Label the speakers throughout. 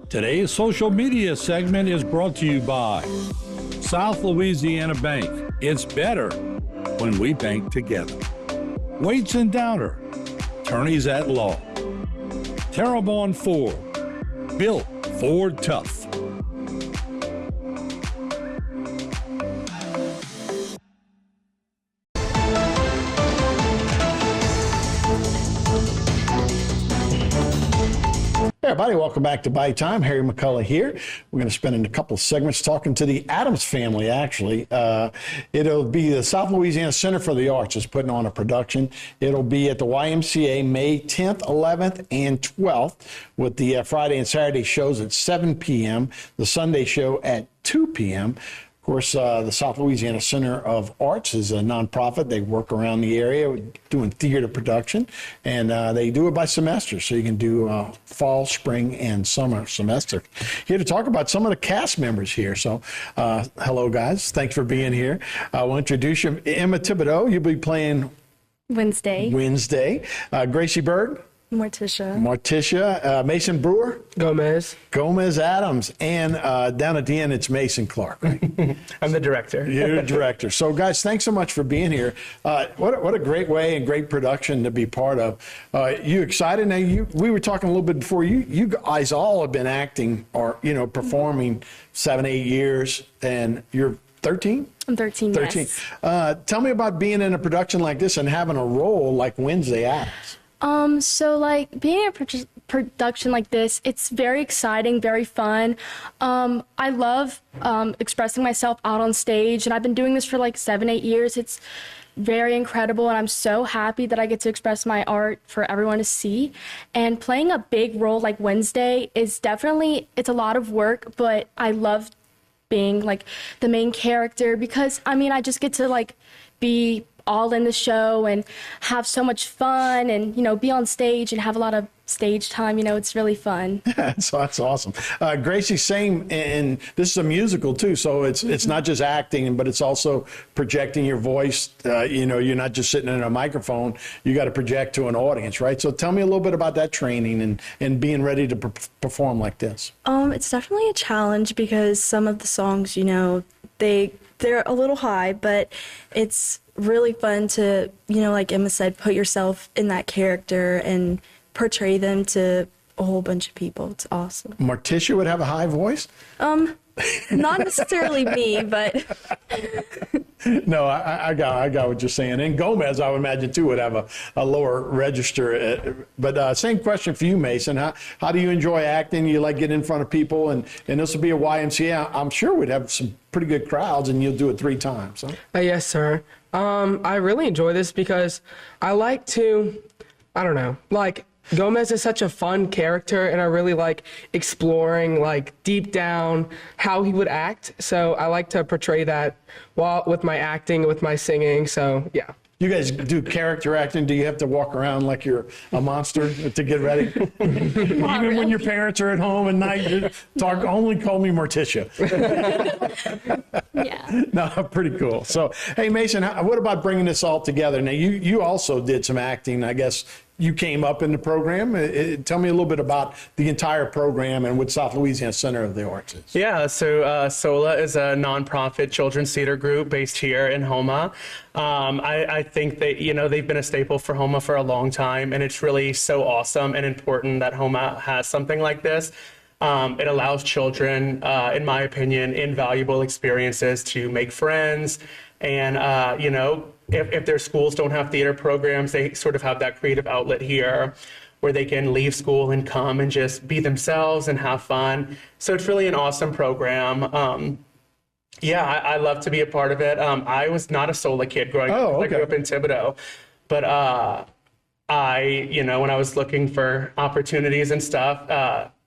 Speaker 1: Today's social media segment is brought to you by South Louisiana Bank. It's better when we bank together. Waits and Downer, attorneys at law. Terrebonne Ford, built Ford tough.
Speaker 2: Hey everybody, welcome back to Bayou Time. Harry McCullough here. We're going to spend a couple of segments talking to the Addams family, actually. It'll be the South Louisiana Center for the Arts is putting on a production. It'll be at the YMCA May 10th, 11th, and 12th with the Friday and Saturday shows at 7 p.m., the Sunday show at 2 p.m. Of course, the South Louisiana Center of Arts is a nonprofit. They work around the area doing theater production, and they do it by semester. So you can do fall, spring, and summer semester. Here to talk about some of the cast members here. So hello, guys. Thanks for being here. We'll introduce you. Emma Thibodeau, you'll be playing
Speaker 3: Wednesday.
Speaker 2: Gracie Bird.
Speaker 3: Morticia.
Speaker 2: Mason Brewer. Gomez Addams. And down at the end, it's Mason Clark, right?
Speaker 4: I'm the director.
Speaker 2: You're the director. So, guys, thanks so much for being here. What a great way and great production to be part of. You excited? Now, we were talking a little bit before. You guys all have been acting or, performing 7, 8 years, and you're 13?
Speaker 3: I'm 13, yes.
Speaker 2: Tell me about being in a production like this and having a role like Wednesday Addams.
Speaker 3: So like being in a production like this, it's very exciting, very fun. I love expressing myself out on stage, and I've been doing this for like 7, 8 years. It's very incredible, and I'm so happy that I get to express my art for everyone to see. And playing a big role like Wednesday is definitely, it's a lot of work, but I love being like the main character because, I just get to like be all in the show and have so much fun and, be on stage and have a lot of stage time. It's really fun.
Speaker 2: So that's awesome. Gracie, same, and this is a musical too, so it's not just acting, but it's also projecting your voice. You're not just sitting in a microphone, you got to project to an audience, right? So tell me a little bit about that training and being ready to perform like this.
Speaker 5: It's definitely a challenge because some of the songs, they're a little high, but it's really fun to, like Emma said, put yourself in that character and portray them to a whole bunch of people. It's awesome.
Speaker 2: Morticia would have a high voice?
Speaker 5: Not necessarily me, but...
Speaker 2: No, I got what you're saying. And Gomez, I would imagine, too, would have a lower register. But same question for you, Mason. How do you enjoy acting? You like getting in front of people? And this will be a YMCA. I'm sure we'd have some pretty good crowds, and you'll do it 3 times. Huh?
Speaker 4: Yes, sir. I really enjoy this because I like to, Gomez is such a fun character, and I really like exploring, deep down how he would act. So I like to portray that with my acting, with my singing. So, yeah.
Speaker 2: You guys do character acting? Do you have to walk around like you're a monster to get ready? Even when your parents are at home at night, only call me Morticia.
Speaker 3: Yeah.
Speaker 2: No, pretty cool. So, hey, Mason, what about bringing this all together? Now, you also did some acting, I guess. You came up in the program. Tell me a little bit about the entire program and what South Louisiana Center of the Arts is.
Speaker 4: Yeah, so SOLA is a nonprofit children's theater group based here in Houma. I think that, they've been a staple for Houma for a long time, and it's really so awesome and important that Houma has something like this. It allows children, in my opinion, invaluable experiences to make friends and, if their schools don't have theater programs, they sort of have that creative outlet here where they can leave school and come and just be themselves and have fun. So it's really an awesome program. I love to be a part of it. I was not a SOLA kid growing up. Okay. I grew up in Thibodaux. But when I was looking for opportunities and stuff,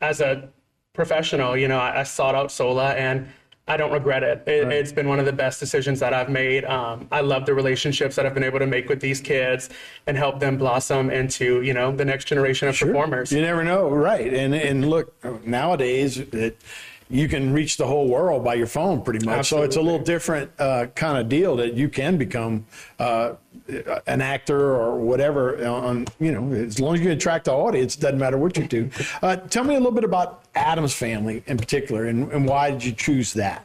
Speaker 4: as a professional, I sought out SOLA, and I don't regret it. It's been one of the best decisions that I've made. I love the relationships that I've been able to make with these kids and help them blossom into, the next generation of performers.
Speaker 2: You never know, right? And look, nowadays, you can reach the whole world by your phone pretty much.
Speaker 4: Absolutely.
Speaker 2: So it's a little different kind of deal that you can become an actor or whatever on, as long as you attract the audience, it doesn't matter what you do. Tell me a little bit about Addams Family in particular, and why did you choose that?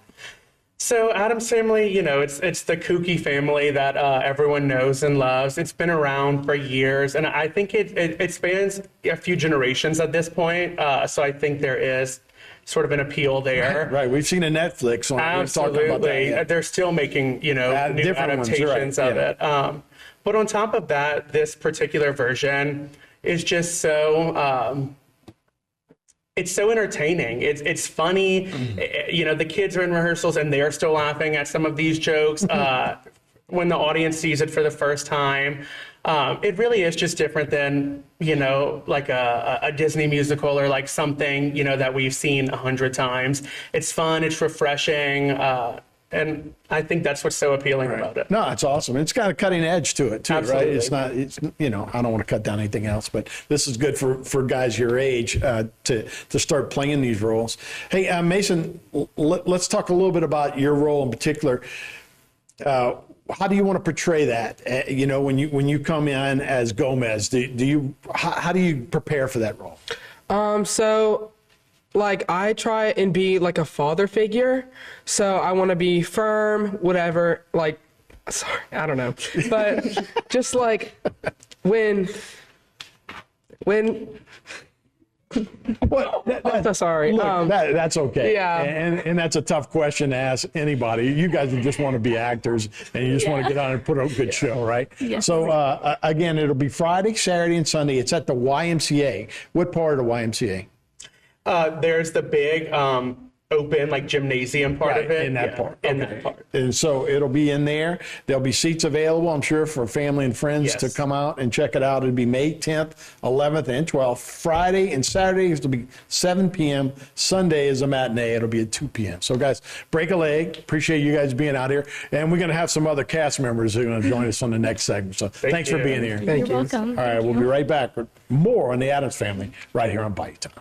Speaker 4: So Addams Family, it's the kooky family that everyone knows and loves. It's been around for years, and I think it spans a few generations at this point. So I think there is sort of an appeal there.
Speaker 2: Right. We've seen a Netflix on
Speaker 4: Absolutely.
Speaker 2: About that, yeah.
Speaker 4: They're still making, new adaptations of it. But on top of that, this particular version is just so... it's so entertaining. It's funny. The kids are in rehearsals and they're still laughing at some of these jokes. When the audience sees it for the first time, it really is just different than, like a Disney musical or like something, that we've seen 100 times. It's fun. It's refreshing. And I think that's what's so appealing about it.
Speaker 2: No, it's awesome. It's got a cutting edge to it too,
Speaker 4: Absolutely.
Speaker 2: right? It's I don't want to cut down anything else, but this is good for guys your age to start playing these roles. Hey, Mason, let's talk a little bit about your role in particular. How do you want to portray that? When you come in as Gomez, how do you prepare for that role?
Speaker 6: I try and be like a father figure. So I want to be firm, whatever, sorry, I don't know. But just like when I'm so sorry.
Speaker 2: Look, that's okay.
Speaker 6: Yeah.
Speaker 2: And that's a tough question to ask anybody. You guys just want to be actors and you just want to get on and put on a good show, right?
Speaker 3: Yeah.
Speaker 2: So again, it'll be Friday, Saturday, and Sunday. It's at the YMCA. What part of the YMCA?
Speaker 4: There's the big open gymnasium part of it.
Speaker 2: In that part.
Speaker 4: In that part.
Speaker 2: And so it'll be in there. There'll be seats available, I'm sure, for family and friends
Speaker 4: Yes.
Speaker 2: to come out and check it out. It'll be May 10th, 11th, and 12th. Friday and Saturday it'll be 7 p.m. Sunday is a matinee. It'll be at 2 p.m. So, guys, break a leg. Appreciate you guys being out here. And we're going to have some other cast members who are going to join us on the next segment. So thanks for
Speaker 4: you.
Speaker 2: being here.
Speaker 6: Thank
Speaker 3: You're
Speaker 6: you.
Speaker 3: welcome.
Speaker 2: All right, we'll be right back with more on the Addams Family right here on Bayou Time.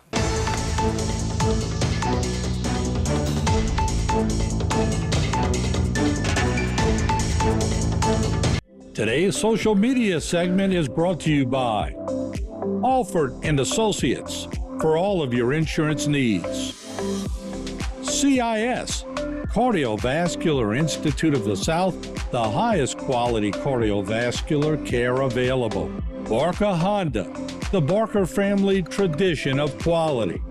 Speaker 1: Today's social media segment is brought to you by Alford and Associates for all of your insurance needs. CIS, Cardiovascular Institute of the South, the highest quality cardiovascular care available. Barker Honda, the Barker family tradition of quality.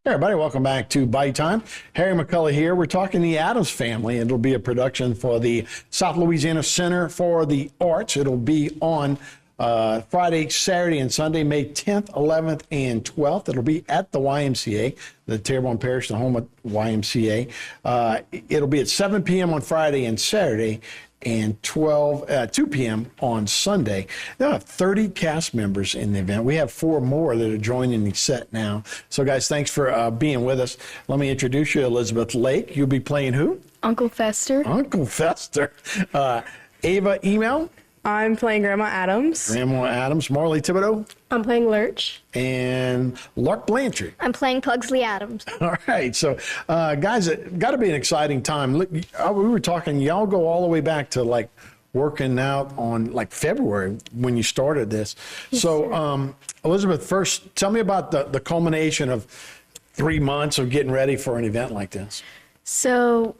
Speaker 2: Hey everybody, welcome back to Bayou Time. Harry McCullough here. We're talking the Addams Family. It'll be a production for the South Louisiana Center for the Arts. It'll be on Friday, Saturday, and Sunday, May 10th, 11th, and 12th. It'll be at the YMCA, the Terrebonne Parish, the Houma YMCA. It'll be at 7 p.m. on Friday and Saturday, and 2 p.m. on Sunday. There are 30 cast members in the event. We have 4 more that are joining the set now. So, guys, thanks for being with us. Let me introduce you, Elizabeth Lake. You'll be playing who?
Speaker 3: Uncle Fester.
Speaker 2: Uncle Fester. Ava Email.
Speaker 5: I'm playing Grandma Addams.
Speaker 2: Grandma Addams. Marley Thibodeau.
Speaker 3: I'm playing Lurch.
Speaker 2: And Lark Blanchard.
Speaker 7: I'm playing Pugsley Addams.
Speaker 2: All right. So, guys, it got to be an exciting time. Look, we were talking, y'all go all the way back to working out on February when you started this.
Speaker 3: Yes,
Speaker 2: so, Elizabeth, first, tell me about the culmination of 3 months of getting ready for an event like this.
Speaker 3: So,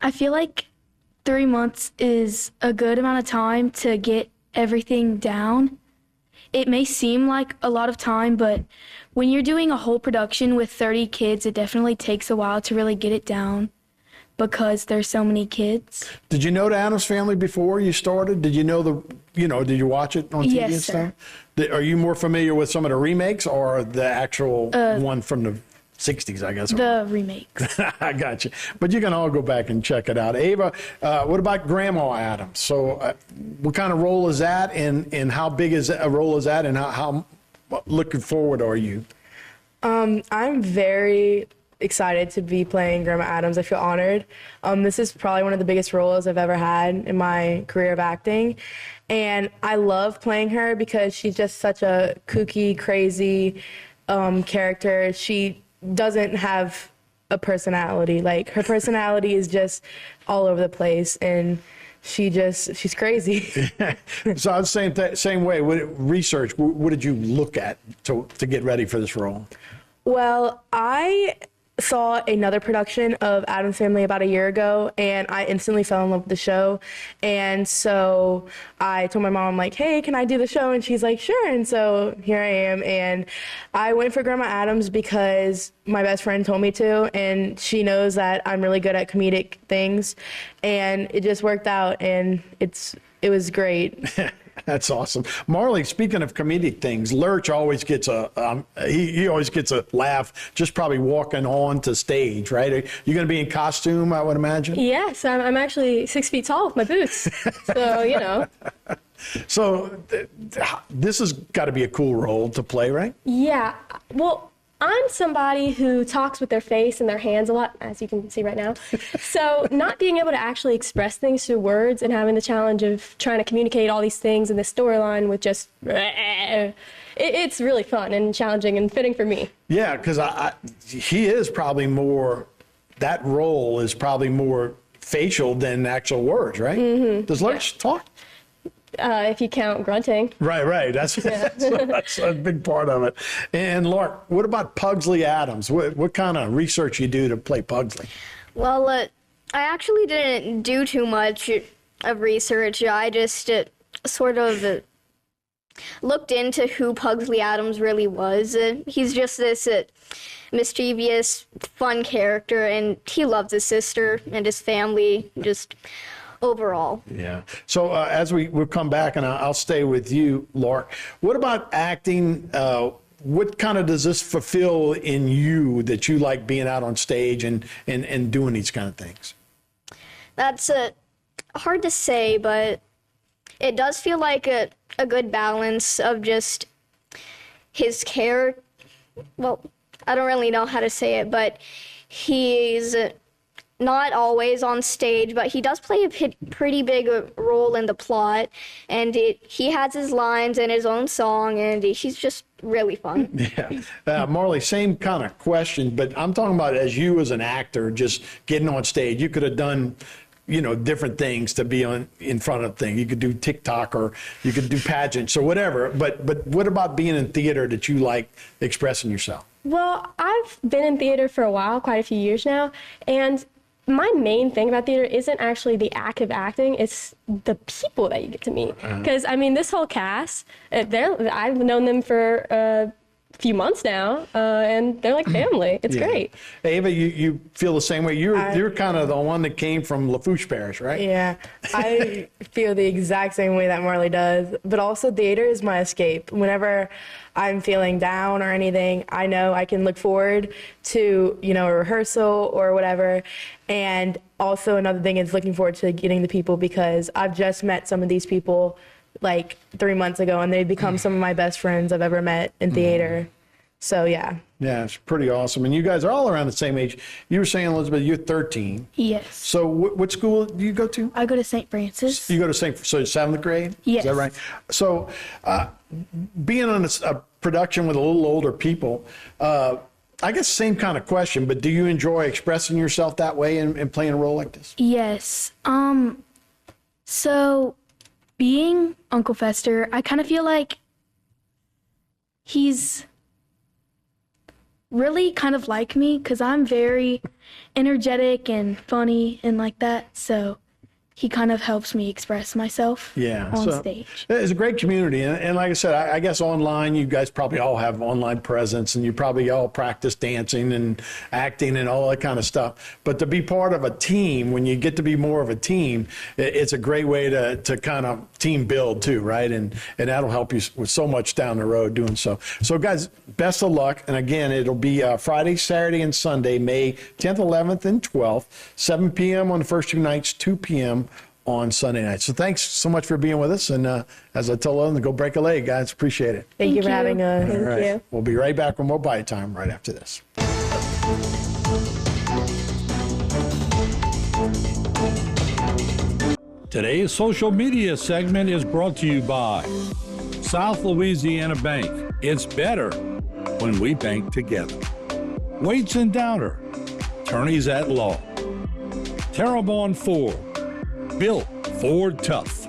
Speaker 3: I feel like 3 months is a good amount of time to get everything down. It may seem like a lot of time, but when you're doing a whole production with 30 kids, it definitely takes a while to really get it down because there's so many kids.
Speaker 2: Did you know the Addams Family before you started? Did you know did you watch it on TV
Speaker 3: Yes,
Speaker 2: and
Speaker 3: sir.
Speaker 2: stuff? Are you more familiar with some of the remakes or the actual one from the 60s, I guess?
Speaker 3: The remakes.
Speaker 2: I got you. But you can all go back and check it out. Ava, what about Grandma Addams? So what kind of role is that, and how big is a role is that, and how looking forward are you?
Speaker 5: I'm very
Speaker 7: excited to be playing Grandma Addams. I feel honored. This is probably one of the biggest roles I've ever had in my career of acting. And I love playing her because she's just such a kooky, crazy character. She doesn't have a personality. Like, her personality is just all over the place, and she's crazy.
Speaker 2: So I was saying that same way. Research, what did you look at to get ready for this role?
Speaker 7: Well, I saw another production of Addams Family about a year ago, and I instantly fell in love with the show. And so I told my mom, like, hey, can I do the show? And she's like, sure. And so here I am. And I went for Grandma Addams because my best friend told me to, and she knows that I'm really good at comedic things. And it just worked out, and it was great.
Speaker 2: That's awesome. Marley, speaking of comedic things, Lurch always gets he always gets a laugh just probably walking on to stage, right? Are you going to be in costume, I would imagine?
Speaker 3: Yes, I'm actually 6 feet tall with my boots. So, you know.
Speaker 2: So this has got to be a cool role to play, right?
Speaker 3: Yeah. Well, I'm somebody who talks with their face and their hands a lot, as you can see right now. So not being able to actually express things through words and having the challenge of trying to communicate all these things in this storyline with just, it's really fun and challenging and fitting for me.
Speaker 2: Yeah, because he is probably more, that role is probably more facial than actual words, right? Mm-hmm. Does Lurch talk?
Speaker 3: If you count grunting.
Speaker 2: Right. That's a big part of it. And Lark, what about Pugsley Addams? What kind of research you do to play Pugsley?
Speaker 8: Well, I actually didn't do too much of research. I just sort of looked into who Pugsley Addams really was. He's just this mischievous, fun character, and he loves his sister and his family, just overall.
Speaker 2: Yeah. So as we'll come back, and I'll stay with you, Lark. What about acting? What kind of does this fulfill in you that you like being out on stage and doing these kind of things?
Speaker 8: That's hard to say, but it does feel like a good balance of just his character. Well, I don't really know how to say it, but he's not always on stage, but he does play a pretty big role in the plot, and he has his lines and his own song, and he's just really fun.
Speaker 2: Yeah. Marley, same kind of question, but I'm talking about as you as an actor just getting on stage. You could have done, different things to be in front of things. You could do TikTok, or you could do pageants or whatever, but what about being in theater that you like expressing yourself?
Speaker 3: Well, I've been in theater for a while, quite a few years now, and my main thing about theater isn't actually the act of acting, it's the people that you get to meet. Because, this whole cast, I've known them for a few months now, and they're like family. It's great.
Speaker 2: Ava, you feel the same way? You're kind of the one that came from Lafourche Parish, right?
Speaker 7: Yeah, I feel the exact same way that Marley does. But also, theater is my escape. Whenever I'm feeling down or anything, I know I can look forward to, a rehearsal or whatever. And also another thing is looking forward to getting the people, because I've just met some of these people like 3 months ago, and they've become some of my best friends I've ever met in theater. So, yeah.
Speaker 2: Yeah, it's pretty awesome. And you guys are all around the same age. You were saying, Elizabeth, you're 13.
Speaker 3: Yes.
Speaker 2: So what school do you go to?
Speaker 3: I go to St. Francis.
Speaker 2: You go to so 7th grade?
Speaker 3: Yes.
Speaker 2: Is that right? So being on a production with a little older people, I guess same kind of question, but do you enjoy expressing yourself that way and playing a role like this?
Speaker 3: Yes. So being Uncle Fester, I kind of feel like he's really kind of like me, because I'm very energetic and funny and like that. So he kind of helps me express myself on stage.
Speaker 2: It's a great community. And like I said, I guess online, you guys probably all have online presence, and you probably all practice dancing and acting and all that kind of stuff. But to be part of a team, when you get to be more of a team, it's a great way to kind of team build too, right? And that'll help you with so much down the road doing so. So guys, best of luck. And again, it'll be Friday, Saturday, and Sunday, May 10th, 11th, and 12th, 7 p.m. on the first 2 nights, 2 p.m. on Sunday night. So thanks so much for being with us. And as I told them, to go break a leg, guys. Appreciate it.
Speaker 7: Thank you for having us.
Speaker 3: Thank you.
Speaker 2: We'll be right back with more Bayou Time right after this.
Speaker 1: Today's social media segment is brought to you by South Louisiana Bank. It's better when we bank together. Waits and Downer, attorneys at law. Terrebonne Ford, built Ford tough.